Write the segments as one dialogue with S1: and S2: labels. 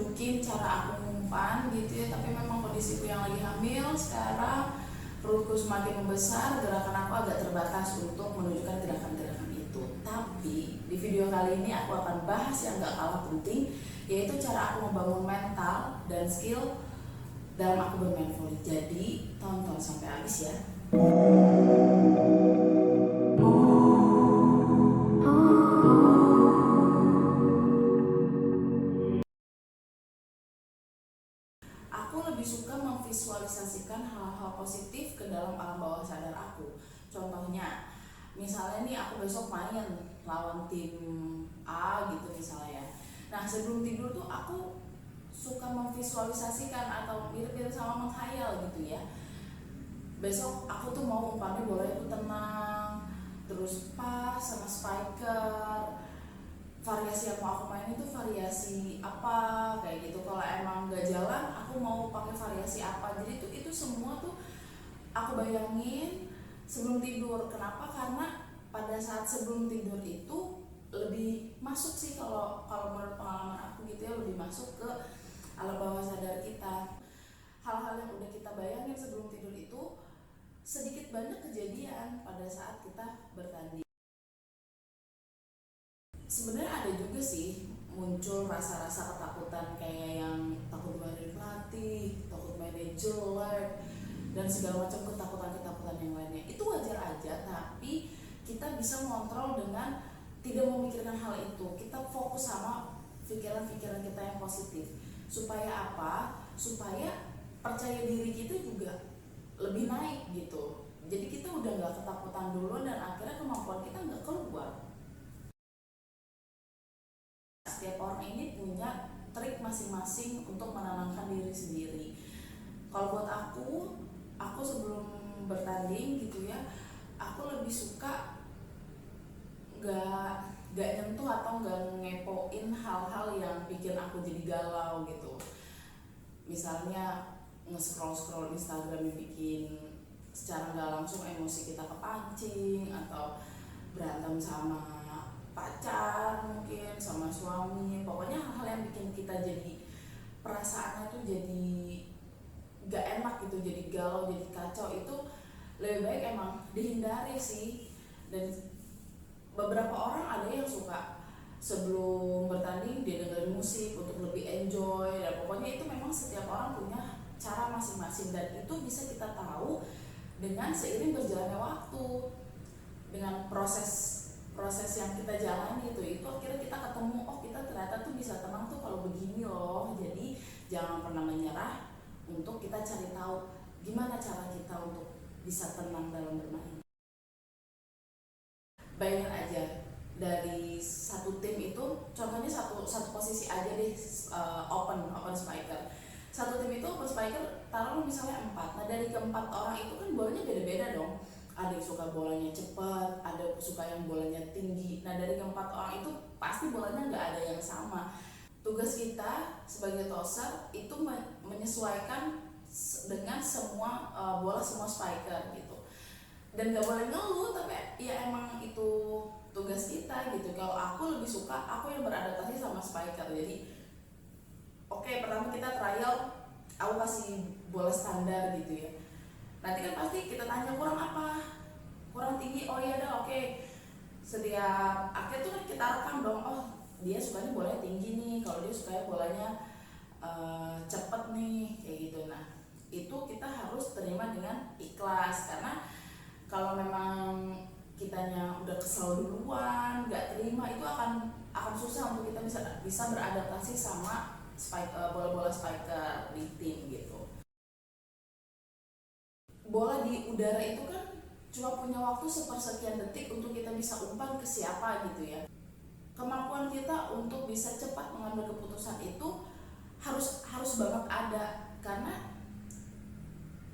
S1: nunjukin cara aku ngumpan gitu ya, tapi memang kondisiku yang lagi hamil sekarang, perutku semakin membesar, gerakan aku agak terbatas untuk menunjukkan gerakan-gerakan itu. Tapi di video kali ini aku akan bahas yang gak kalah penting, yaitu cara aku membangun mental dan skill dalam aku bermain volley. Jadi tonton sampai habis ya. Aku lebih suka memvisualisasikan hal-hal positif ke dalam alam bawah sadar aku. Contohnya, misalnya nih aku besok main lawan tim A gitu misalnya ya. Nah sebelum tidur tuh aku suka memvisualisasikan atau mirip-mirip sama menghayal gitu ya. Besok aku tuh mau umpannya bola itu tenang, terus pas sama spiker, variasi yang mau aku main itu variasi apa kayak gitu. Kalau emang nggak jalan aku mau pakai variasi apa. Jadi itu semua tuh aku bayangin sebelum tidur. Kenapa? Karena pada saat sebelum tidur itu lebih masuk sih, kalau menurut pengalaman aku gitu ya, lebih masuk ke alam bawah sadar kita. Hal-hal yang udah kita bayangin sebelum tidur itu sedikit banyak kejadian pada saat kita bertanding. Sebenarnya ada juga sih muncul rasa-rasa ketakutan, kayak yang takut dimarahin pelatih, takut mainnya jelek, dan segala macam ketakutan-ketakutan yang lainnya. Itu wajar aja, tapi kita bisa mengontrol dengan tidak memikirkan hal itu. Kita fokus sama pikiran-pikiran kita yang positif. Supaya apa? Supaya percaya diri kita juga lebih naik gitu. Jadi kita udah gak ketakutan dulu, dan akhirnya kemampuan kita gak keluar. Setiap orang ini punya trik masing-masing untuk menenangkan diri sendiri. Kalau buat aku sebelum bertanding gitu ya, aku lebih suka gak nyentuh atau gak ngepoin hal-hal yang bikin aku jadi galau gitu. Misalnya nge-scroll Instagram yang bikin secara gak langsung emosi kita kepancing, atau berantem sama pacar mungkin, sama suami. Pokoknya hal-hal yang bikin kita jadi perasaannya tuh jadi gak enak gitu, jadi galau, jadi kacau, itu lebih baik emang dihindari sih. Dan beberapa orang ada yang suka sebelum bertanding dia dengerin musik untuk lebih enjoy, dan pokoknya itu memang setiap orang punya cara masing-masing, dan itu bisa kita tahu dengan seiring berjalannya waktu, dengan proses yang kita jalani itu akhirnya kita ketemu, oh kita ternyata tuh bisa tenang tuh kalau begini loh. Jadi jangan pernah menyerah, untuk kita cari tahu gimana cara kita untuk bisa tenang dalam bermain. Bayangin aja, dari satu tim itu, contohnya satu posisi aja deh, open spiker. Satu tim itu open spiker taruh misalnya 4. Nah dari keempat orang itu kan bolanya beda-beda dong. Ada yang suka bolanya cepat, ada suka yang bolanya tinggi. Nah dari keempat orang itu pasti bolanya nggak ada yang sama. Tugas kita sebagai tosser itu menyesuaikan dengan semua bola semua spiker gitu. Dan nggak boleh ngeluh, tapi ya emang itu tugas kita gitu. Kalau aku lebih suka aku yang beradaptasi sama spiker. Jadi oke, pertama kita trial, aku kasih bola standar gitu ya. Nanti kan pasti kita tanya kurang apa, kurang tinggi, oh iya dah oke. Setiap akhir tuh kan kita rekam dong, oh dia sukanya bolanya tinggi nih, kalau dia sukanya bolanya cepet nih, kayak gitu. Nah itu kita harus terima dengan ikhlas, karena kalau memang kitanya udah kesel duluan, nggak terima, itu akan susah untuk kita bisa beradaptasi sama bola-bola spiker di tim gitu. Bola di udara itu kan cuma punya waktu sepersekian detik untuk kita bisa umpan ke siapa gitu ya. Kemampuan kita untuk bisa cepat mengambil keputusan itu harus banget ada, karena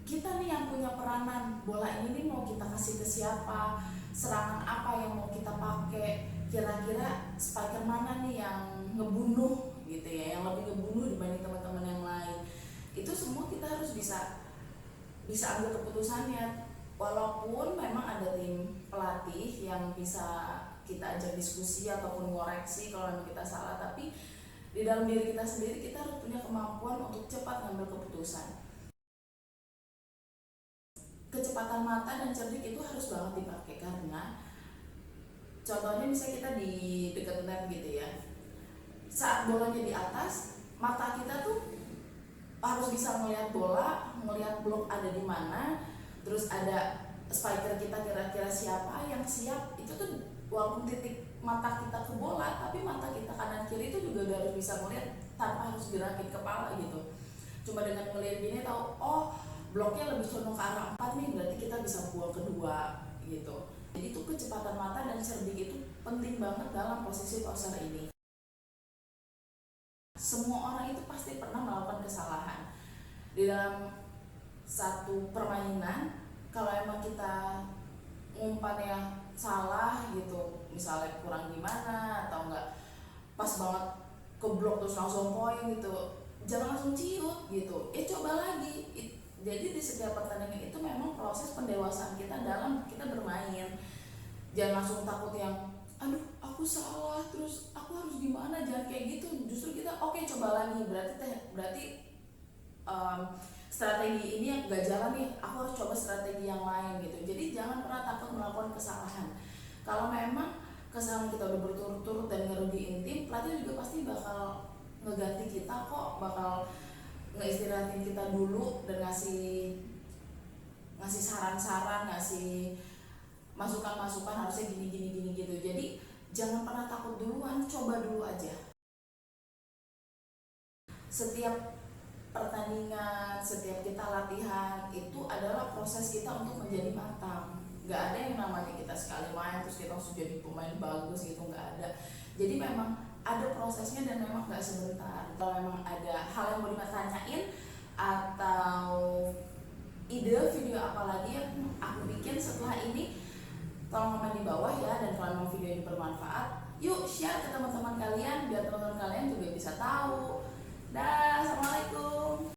S1: kita nih yang punya peranan. Bola ini nih mau kita kasih ke siapa, serangan apa yang mau kita pakai, kira-kira spiker mana nih yang ngebunuh gitu ya, yang lebih ngebunuh dibanding teman-teman yang lain. Itu semua kita harus bisa ambil keputusannya. Walaupun memang ada tim pelatih yang bisa kita ajak diskusi ataupun ngoreksi kalau memang kita salah, tapi Di dalam diri kita sendiri kita harus punya kemampuan untuk cepat ngambil keputusan. Kecepatan mata dan cerdik itu harus banget dipakai, karena contohnya misalnya kita di dekat net gitu ya, saat bolanya di atas, mata kita tuh harus bisa melihat bola, melihat blok ada di mana, terus ada spiker kita kira-kira siapa yang siap. Itu tuh walaupun titik mata kita ke bola, tapi mata kita kanan kiri itu juga udah harus bisa melihat tanpa harus gerakin kepala gitu. Cuma dengan melihat gini tahu, oh bloknya lebih condong ke arah 4 nih, berarti kita bisa buang kedua gitu. Jadi itu kecepatan mata dan cerdik itu penting banget dalam posisi poser ini. Semua orang itu pasti pernah melakukan kesalahan di dalam satu permainan. Kalau emang kita umpannya salah gitu, misalnya kurang gimana atau enggak pas banget ke blok terus langsung poin gitu, jangan langsung ciut gitu, coba lagi. Jadi di setiap pertandingan itu memang proses pendewasaan kita dalam kita bermain. Jangan langsung takut yang aduh aku salah terus aku harus gimana, jangan kayak gitu. Justru kita oke, coba lagi, berarti strategi ini yang gak jalan nih, aku harus coba strategi yang lain gitu. Jadi jangan pernah takut melakukan kesalahan. Kalau memang kesalahan kita udah berturut-turut dan ngerugiin tim, pelatih juga pasti bakal ngeganti kita kok, bakal ngeistirahatin kita dulu dan ngasih saran-saran, ngasih masukan-masukan harusnya gini gitu. Jadi jangan pernah takut duluan, coba dulu aja. Setiap pertandingan, setiap kita latihan itu adalah proses kita untuk menjadi matang. Gak ada yang namanya kita sekali main terus kita langsung jadi pemain bagus gitu, gak ada. Jadi memang ada prosesnya dan memang gak sebentar. Kalau memang ada hal yang mau ditanyain atau ide video apa lagi yang aku bikin setelah ini, tolong komen di bawah ya. Dan kalau memang video ini bermanfaat, yuk share ke teman-teman kalian biar teman-teman kalian juga bisa tahu. Dah, assalamualaikum.